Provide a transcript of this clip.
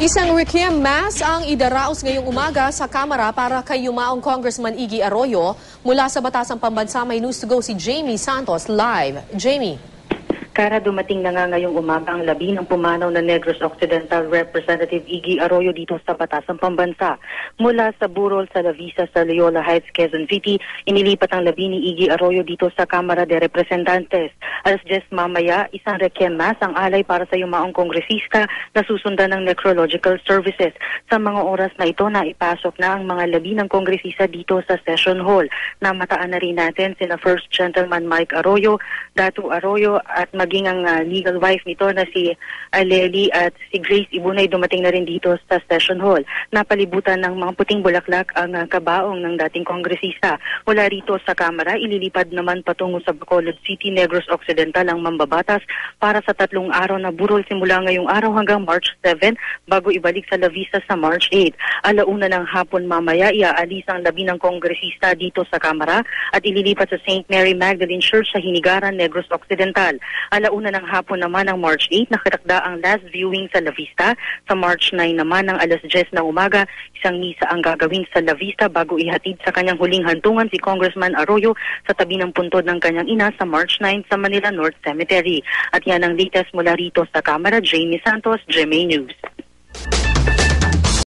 Isang requiem mass ang idaraos ngayong umaga sa Kamara para kay yumaong Congressman Iggy Arroyo. Mula sa Batasang Pambansa, may news to go si Jamie Santos live. Jamie. Kara, dumating na nga ngayong umaga ang labi ng pumanaw na Negros Occidental Representative Iggy Arroyo dito sa Batasang Pambansa. Mula sa burol sa Lavisa sa Loyola Heights, Quezon City, inilipat ang labi ni Iggy Arroyo dito sa Kamara de Representantes. Alas 10 mamaya, isang requiem mass ang alay para sa yumaong kongresista na susundan ng necrological services. Sa mga oras na ito, naipasok na ang mga labi ng kongresista dito sa Session Hall. Namataan na rin natin sina First Gentleman Mike Arroyo, Datu Arroyo at maging ang legal wife nito na si Aleli at si Grace Ibunay dumating na rin dito sa Session Hall. Napalibutan ng mga puting bulaklak ang kabaong ng dating kongresista. Mula rito sa Kamara, ililipad naman patungo sa Bacolod City, Negros Occidental ang mambabatas para sa 3 araw na burol simula ngayong araw hanggang March 7 bago ibalik sa Lavisa sa March 8. Alauna ng hapon mamaya, iaalis ang labi ng kongresista dito sa Kamara at ililipat sa St. Mary Magdalene Church sa Hinigaran, Negros Occidental. Alauna ng hapon naman ng March 8, nakatakda ang last viewing sa La Vista. Sa March 9 naman ng alas 10 ng umaga, isang misa ang gagawin sa La Vista bago ihatid sa kanyang huling hantungan si Congressman Arroyo sa tabi ng puntod ng kanyang ina sa March 9 sa Manila North Cemetery. At yan ang latest mula rito sa Kamara. Jamie Santos, GMA News.